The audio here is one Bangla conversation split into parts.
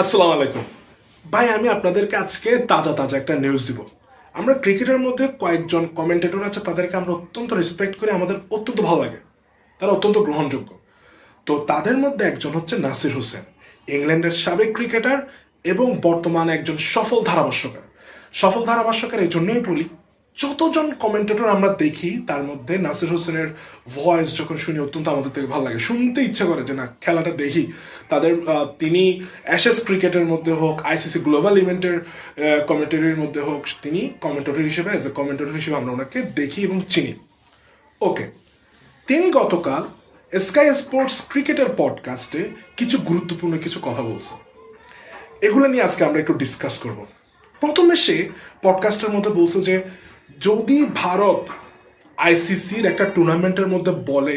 আসসালামু আলাইকুম ভাই, আমি আপনাদেরকে আজকে তাজা তাজা একটা নিউজ দিব। আমরা ক্রিকেটের মধ্যে কয়েকজন কমেন্টেটর আছে, তাদেরকে আমরা অত্যন্ত রেসপেক্ট করি, আমাদের অত্যন্ত ভালো লাগে, তারা অত্যন্ত গ্রহণযোগ্য। তো তাদের মধ্যে একজন হচ্ছে নাসির হোসেন, ইংল্যান্ডের সাবেক ক্রিকেটার এবং বর্তমানে একজন সফল ধারাভাষ্যকার। সফল ধারাভাষ্যকার এই জন্যই বলি, যতজন কমেন্টেটর আমরা দেখি তার মধ্যে নাসির হোসেনের ভয়েস যখন শুনি অত্যন্ত আমাদের থেকে ভালো লাগে, শুনতে ইচ্ছা করে যে না খেলাটা দেখি। তিনি অ্যাশেজ ক্রিকেটের মধ্যে হোক, আইসিসি গ্লোবাল ইভেন্টের কমেন্টারির মধ্যে হোক, তিনি কমেন্টেটর হিসেবে অ্যাজ এ কমেন্টেটর হিসেবে আমরা ওনাকে দেখি এবং চিনি। ওকে, তিনি গতকাল স্কাই স্পোর্টস ক্রিকেটের পডকাস্টে কিছু গুরুত্বপূর্ণ কিছু কথা বলছেন, এগুলো নিয়ে আজকে আমরা একটু ডিসকাস করব। প্রথমে সে পডকাস্টের মধ্যে বলছে যে যদি ভারত আইসিসির একটা টুর্নামেন্টের মধ্যে বলে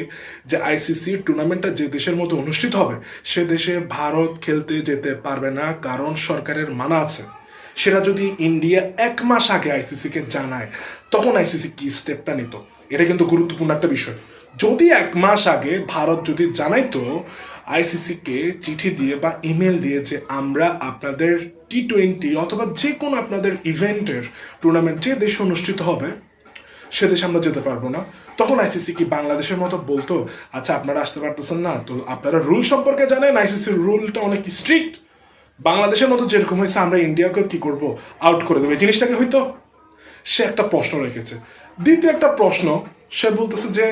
যে আইসিসির টুর্নামেন্টটা যে দেশের মধ্যে অনুষ্ঠিত হবে সে দেশে ভারত খেলতে যেতে পারবে না, কারণ সরকারের মানা আছে। সেটা যদি ইন্ডিয়া 1 মাস আগে আইসিসিকে জানায়, তখন আইসিসি কি স্টেপটা নিত। এটা কিন্তু গুরুত্বপূর্ণ একটা বিষয়। যদি 1 মাস আগে ভারত যদি জানাইতো আইসিসিকে চিঠি দিয়ে বা ইমেল দিয়ে যে আমরা আপনাদের T20 অথবা যে কোনো আপনাদের ইভেন্টের টুর্নামেন্ট যে দেশে অনুষ্ঠিত হবে সে দেশে আমরা যেতে পারবো না, তখন আইসিসি কি বাংলাদেশের মতো বলতো আচ্ছা আপনারা আসতে পারতেছেন না, তো আপনারা রুল সম্পর্কে জানেন, আইসিসির রুলটা অনেক স্ট্রিক্ট, বাংলাদেশের মতো যেরকম হয়েছে আমরা ইন্ডিয়াকে কি করব, আউট করে দেবো, এই জিনিসটাকে হয়তো। সে একটা প্রশ্ন রেখেছে। দ্বিতীয় একটা প্রশ্ন, সে বলতেছে যে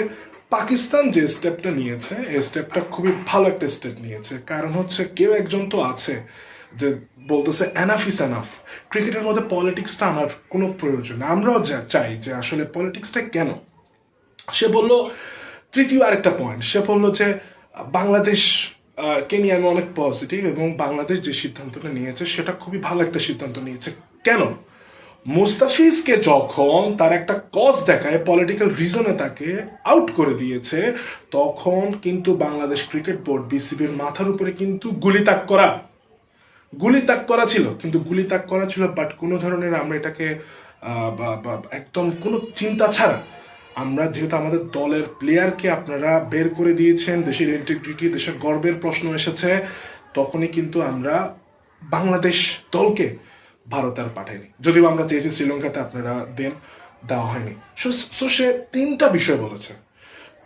পাকিস্তান যে স্টেপটা নিয়েছে এই স্টেপটা খুবই ভালো একটা স্টেপ নিয়েছে, কারণ হচ্ছে কেউ একজন তো আছে যে বলতেছে এনাফ ইস এনাফ, ক্রিকেটের মধ্যে পলিটিক্সটা আনার কোনো প্রয়োজন নেই, আমরাও চাই যে আসলে পলিটিক্সটা কেন। সে বলল তৃতীয় আরেকটা পয়েন্ট, সে বলল যে বাংলাদেশ কে নিয়ে আমি অনেক পজিটিভ, এবং বাংলাদেশ যে সিদ্ধান্তটা নিয়েছে সেটা খুবই ভালো একটা সিদ্ধান্ত নিয়েছে। কেন? মুস্তাফিজকে যখন তার একটা কজ দেখায়, পলিটিক্যাল রিজনে তাকে আউট করে দিয়েছে, তখন কিন্তু বাংলাদেশ ক্রিকেট বোর্ড বিসিবির মাথার উপরে কিন্তু গুলি তাক করা ছিল, কিন্তু গুলি তাক করা ছিল, বাট কোনো ধরনের আমরা এটাকে একদম কোনো চিন্তা ছাড়া, আমরা যেহেতু আমাদের দলের প্লেয়ারকে আপনারা বের করে দিয়েছেন, দেশের ইন্টিগ্রিটি দেশের গর্বের প্রশ্ন এসেছে, তখনই কিন্তু আমরা বাংলাদেশ দলকে ভারত আর পাঠায়নি, যদিও আমরা চেয়েছি শ্রীলঙ্কাতে আপনারা দেওয়া হয়নি। সো সে 3টা বিষয় বলেছে।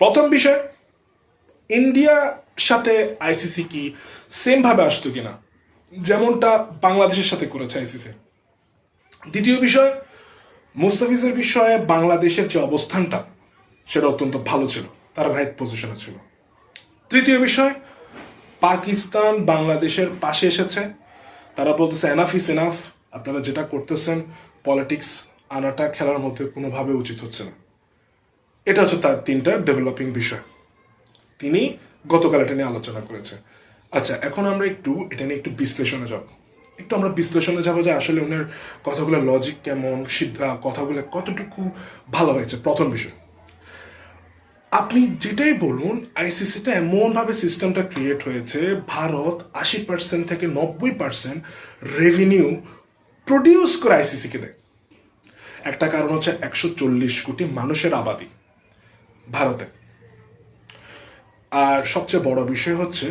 প্রথম বিষয়, ইন্ডিয়ার সাথে আইসিসি কি সেম ভাবে আসতো কিনা, যেমনটা বাংলাদেশের সাথে করেছে আইসিসি। দ্বিতীয় বিষয়, মুস্তাফিজের বিষয়ে বাংলাদেশের যে অবস্থানটা সেটা অত্যন্ত ভালো ছিল, তারা রাইট পজিশনে ছিল। তৃতীয় বিষয়, পাকিস্তান বাংলাদেশের পাশে এসেছে, তারা বলতেছে এনাফ ইস এনাফ, আপনারা যেটা করতেছেন পলিটিক্স আনাটা খেলার মধ্যে কোনোভাবে উচিত হচ্ছে না। এটা হচ্ছে তার 3টা ডেভেলপিং বিষয়, তিনি গতকাল এটা নিয়ে আলোচনা করেছে। আচ্ছা, এখন আমরা এটা নিয়ে একটু বিশ্লেষণে যাব, আমরা বিশ্লেষণে যাবো যে আসলে ওনার কথাগুলো লজিক কেমন, কথাগুলো কতটুকু ভালো হয়েছে। প্রথম বিষয়, আপনি যেটাই বলুন আইসিসিটা এমনভাবে সিস্টেমটা ক্রিয়েট হয়েছে, ভারত 80% থেকে 90% রেভিনিউ প্রডিউস করে আইসিসিকে দেয়। একটা কারণ হচ্ছে 140 কোটি মানুষের আবাদি ভারতে, আর সবচেয়ে বড় বিষয় হচ্ছে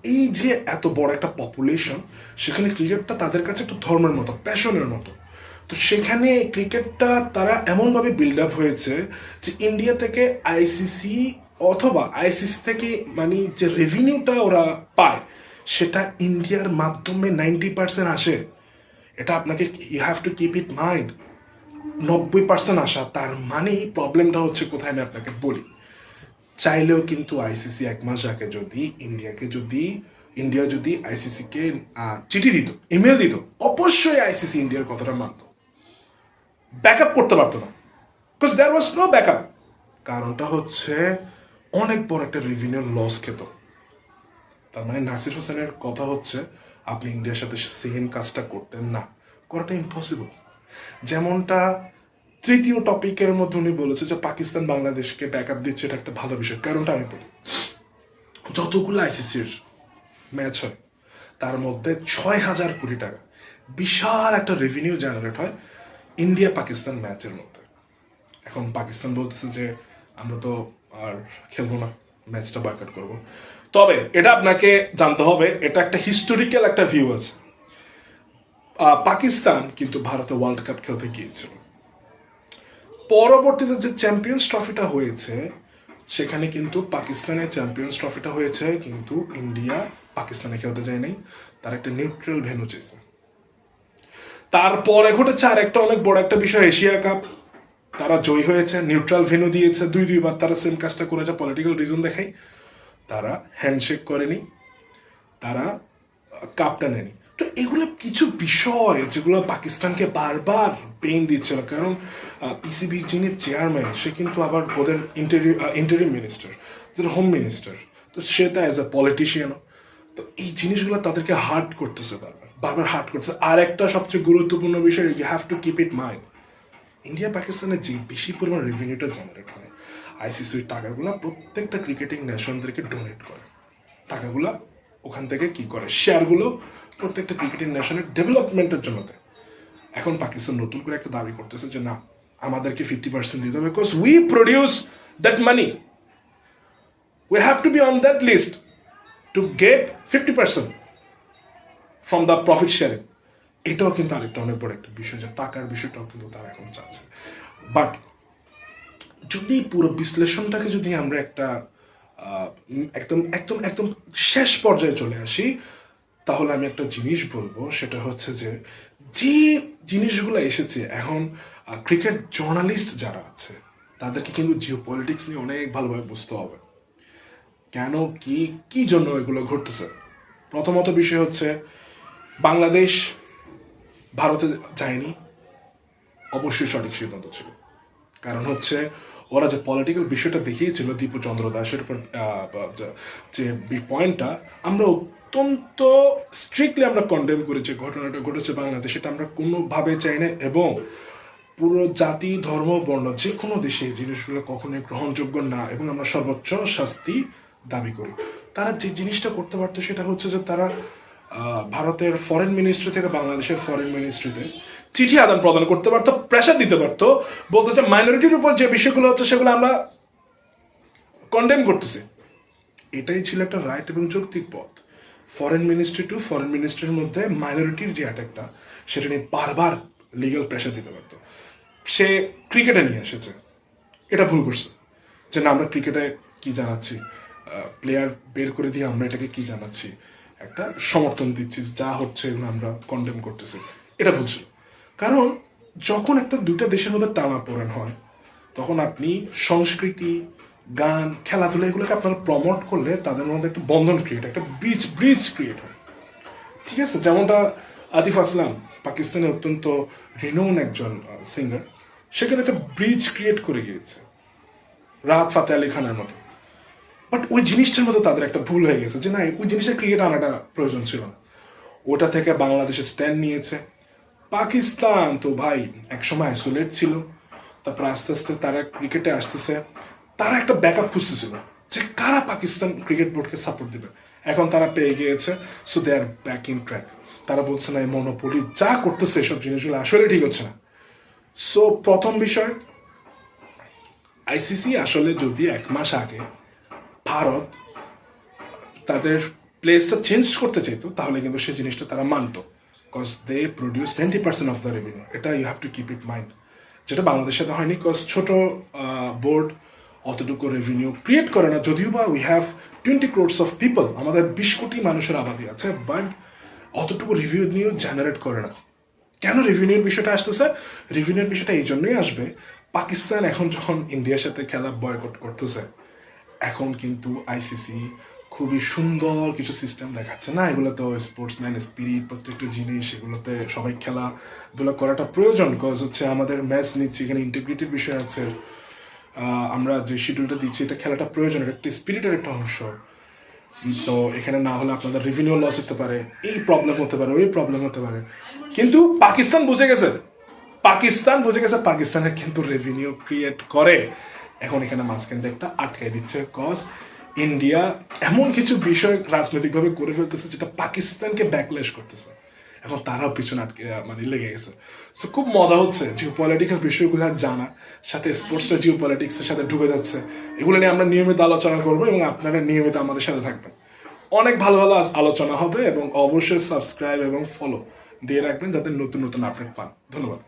এই যে এত বড় একটা পপুলেশন, সেখানে ক্রিকেটটা তাদের কাছে একটু ধর্মের মতো, প্যাশনের মতো। তো সেখানে ক্রিকেটটা তারা এমনভাবে বিল্ড আপ হয়েছে যে ইন্ডিয়া থেকে আইসিসি অথবা আইসিসি থেকে মানে যে রেভিনিউটা ওরা পায় সেটা ইন্ডিয়ার মাধ্যমে 90% আসে। এটা আপনাকে you have to keep it mind, 90% আসা, তার মানেই প্রবলেমটা হচ্ছে কোথায় আমি আপনাকে বলি। চাইলেও কিন্তু আইসিসি 1 মাস আগে যদি ইন্ডিয়া যদি আইসিসিকে চিঠি দিত, ইমেল দিত, অবশ্যই আইসিসি ইন্ডিয়ার কথাটা মানত, ব্যাকআপ করতে পারতো না, because there was no backup. কারণটা হচ্ছে অনেক বড় একটা রেভিনিউ লস খেত। তার মানে নাসির হোসেনের কথা হচ্ছে আপনি ইন্ডিয়ার সাথে সেম কাজটা করতেন না, করাটা ইম্পসিবল। যেমনটা তৃতীয় টপিকের মধ্যে উনি বলেছে যে পাকিস্তান বাংলাদেশকে ব্যাকআপ দিচ্ছে, এটা একটা ভালো বিষয়। কারণটা আমি বলি, যতগুলো আইসিসির ম্যাচ হয় তার মধ্যে 6,000 কোটি টাকা বিশাল একটা রেভিনিউ জেনারেট হয় ইন্ডিয়া পাকিস্তান ম্যাচের মধ্যে। এখন পাকিস্তান বলতেছে যে আমরা তো আর খেলবো না, ম্যাচটা বয়কট করব। তবে এটা আপনাকে জানতে হবে, এটা একটা হিস্টোরিক্যাল একটা ভিউ আছে। পাকিস্তান কিন্তু ভারতে ওয়ার্ল্ড কাপ খেলতে গিয়েছিল। পরবর্তীতে যে চ্যাম্পিয়ন্স ট্রফিটা হয়েছে সেখানে কিন্তু পাকিস্তানের চ্যাম্পিয়ন্স ট্রফিটা হয়েছে, কিন্তু ইন্ডিয়া পাকিস্তানে খেলতে যায় নাই, তার একটা নিউট্রাল ভেন্যু চেয়েছে। তারপরে ঘটেছে আর একটা অনেক বড় একটা বিষয়, এশিয়া কাপ। তারা জয়ী হয়েছে, নিউট্রাল ভেন্যু দিয়েছে, দুইবার তারা সেম কাজটা করেছে, পলিটিক্যাল রিজন দেখাই তারা হ্যান্ডশেক করেনি, তারা কাপটা নেয়নি। তো এগুলো কিছু বিষয় যেগুলো পাকিস্তানকে বারবার পেইন দিচ্ছিল, কারণ পিসিবির যিনি চেয়ারম্যান সে কিন্তু আবার ওদের ইন্টারিম মিনিস্টার, ওদের হোম মিনিস্টার, তো সে তা অ্যাজ এ পলিটিশিয়ানও। তো এই জিনিসগুলো তাদেরকে হার্ট করতেছে, বারবার বারবার হার্ট করতেছে। আর একটা সবচেয়ে গুরুত্বপূর্ণ বিষয়, you have to keep it mind, India পাকিস্তানের যে বেশি পরিমাণ রেভিনিউটা জেনারেট হয়, আইসিসির টাকাগুলো প্রত্যেকটা ক্রিকেটিং নেশনদেরকে ডোনেট করে। টাকাগুলো ওখান থেকে কি করে, শেয়ারগুলো প্রত্যেকটা ক্রিকেটিং নেশনের ডেভেলপমেন্টের জন্য দেয়। এখন পাকিস্তান নতুন করে একটা দাবি করতেছে যে না, আমাদেরকে 50% দিতে হবে, because we produce that money, we have to be on that list to get 50% from the profit sharing. এটাও কিন্তু আরেকটা অনেক বড় একটা বিষয়, যে টাকার বিষয়টাও কিন্তু তারা এখন চাচ্ছে। বাট যদি পুরো বিশ্লেষণটাকে যদি আমরা একটা একদম একদম একদম শেষ পর্যায়ে চলে আসি, তাহলে আমি একটা জিনিস বলবো, সেটা হচ্ছে যে যে জিনিসগুলো এসেছে এখন, ক্রিকেট জার্নালিস্ট যারা আছে তাদেরকে কিন্তু জিও পলিটিক্স নিয়ে অনেক ভালোভাবে বুঝতে হবে, কেন কি কি জন্য এগুলো ঘটতেছে। প্রথমত বিষয় হচ্ছে, বাংলাদেশ ভারতে যায়নি, অবশ্যই সঠিক সিদ্ধান্ত ছিল। কারণ হচ্ছে ওরা যে পলিটিক্যাল বিষয়টা দেখিয়েছিল দীপু চন্দ্র দাসের উপর, যে পয়েন্টটা আমরা অত্যন্ত স্ট্রিক্টলি আমরা কন্ডেম করি, যে ঘটনাটা ঘটেছে বাংলাদেশে, এটা আমরা কোনোভাবে চাই না, এবং পুরো জাতি ধর্ম বর্ণ যে কোনো দেশে এই জিনিসগুলো কখনোই গ্রহণযোগ্য না, এবং আমরা সর্বোচ্চ শাস্তি দাবি করি। তারা যে জিনিসটা করতে পারতো সেটা হচ্ছে যে তারা ভারতের ফরেন মিনিস্ট্রি থেকে বাংলাদেশের ফরেন মিনিস্ট্রিতে চিঠি আদান প্রদান করতে পারতো, প্রেশার দিতে পারতো, বলতো যে মাইনরিটির উপর যে বিষয়গুলো হচ্ছে সেগুলো আমরা কন্ডেম করতেছি। এটাই ছিল একটা রাইট এবং যৌক্তিক পথ। ফরেন মিনিস্ট্রি টু ফরেন মিনিস্ট্রির মধ্যে মাইনরিটির যে অ্যাটাকটা, সেটা নিয়ে বারবার লিগাল প্রেশার দিতে পারতো। সে ক্রিকেটে নিয়ে এসেছে, এটা ভুল করছে, যে না আমরা ক্রিকেটে কি জানাচ্ছি, প্লেয়ার বের করে দিয়ে আমরা এটাকে কি জানাচ্ছি, একটা সমর্থন দিচ্ছি, যা হচ্ছে এগুলো আমরা কন্ডেম করতেছি, এটা ভুল ছিল। কারণ যখন একটা দুইটা দেশের মধ্যে টানাপোড়েন হয়, তখন আপনি সংস্কৃতি, গান, খেলাধুলা এগুলোকে আপনারা প্রমোট করলে তাদের মধ্যে একটা বন্ধন ক্রিয়েট, একটা ব্রিজ ক্রিয়েট হয়। ঠিক আছে, যেমনটা আতিফ আসলাম পাকিস্তানে অত্যন্ত রিনোন একজন সিঙ্গার, সেখানে একটা ব্রিজ ক্রিয়েট করে গিয়েছে রাহাত ফাতে আলী খানের মতো। বাট ওই জিনিসটার মধ্যে তাদের একটা ভুল হয়ে গেছে, যে না ওই জিনিসটা ক্রিকেট আনাটা প্রয়োজন ছিল না। ওটা থেকে বাংলাদেশে স্ট্যান্ড নিয়েছে। পাকিস্তান তো ভাই একসময় আইসোলেট ছিল, তারপর আস্তে আস্তে তারা ক্রিকেটে আসতেছে, তারা একটা ব্যাকআপ খুঁজতেছিল যে কারা পাকিস্তান ক্রিকেট বোর্ডকে সাপোর্ট দিবে। এখন তারা পেয়ে গিয়েছে, so they are back in track. তারা বলছে না এই মনোপলি যা করতেছে এসব জিনিসগুলো আসলে ঠিক হচ্ছে না। সো প্রথম বিষয়, আইসিসি আসলে যদি 1 মাস আগে ভারত তাদের প্লেসটা চেঞ্জ করতে চাইতো, তাহলে কিন্তু সেই জিনিসটা তারা মানতো, because they produce 90% of the revenue. এটা you have to keep it mind, যেটা বাংলাদেশের সাথে হয়নি, বিকজ ছোট বোর্ড অতটুকু রেভিনিউ ক্রিয়েট করে না। যদিও বা we have 20 crores of people, আমাদের 20 কোটি মানুষের আবাদি আছে, বাট অতটুকু রেভিনিউ জেনারেট করে না। কেন রেভিনিউর বিষয়টা আসতেছে? রেভিনিউর বিষয়টা এই জন্যই আসবে, পাকিস্তান এখন যখন ইন্ডিয়ার সাথে খেলা বয়কট করতেছে, এখন কিন্তু আইসিসি খুবই সুন্দর কিছু সিস্টেম দেখাচ্ছে, না এগুলো তো স্পোর্টসম্যান স্পিরিট, প্রত্যেকটা জিনিস এগুলোতে সবাই খেলাধুলা করাটা প্রয়োজন, কজ হচ্ছে আমাদের ম্যাচ নিচ্ছি, এখানে ইন্টিগ্রিটির বিষয় আছে, আমরা যে শিডিউলটা দিচ্ছি এটা খেলাটা প্রয়োজন, এটা একটা স্পিরিটের একটা অংশ। তো এখানে না হলে আপনাদের রেভিনিউ লস হতে পারে, এই প্রবলেম হতে পারে, ওই প্রবলেম হতে পারে। কিন্তু পাকিস্তান বুঝে গেছে, পাকিস্তানের কিন্তু রেভিনিউ ক্রিয়েট করে। এখন এখানে মাঝখান থেকে একটা আটকাই দিচ্ছে, কজ ইন্ডিয়া এমন কিছু বিষয় রাজনৈতিকভাবে করে ফেলতেছে যেটা পাকিস্তানকে ব্যাকলেশ করতেছে। এখন তারাও পিছনে আটকে মানে লেগে গেছে। সো খুব মজা হচ্ছে জিও পলিটিক্যাল বিষয়গুলো জানা, সাথে স্পোর্টসটা জিও পলিটিক্সের সাথে ঢুকে যাচ্ছে। এগুলো নিয়ে আমরা নিয়মিত আলোচনা করবো এবং আপনারা নিয়মিত আমাদের সাথে থাকবেন। অনেক ভালো ভালো আলোচনা হবে এবং অবশ্যই সাবস্ক্রাইব এবং ফলো দিয়ে রাখবেন যাতে নতুন নতুন আপডেট পান। ধন্যবাদ।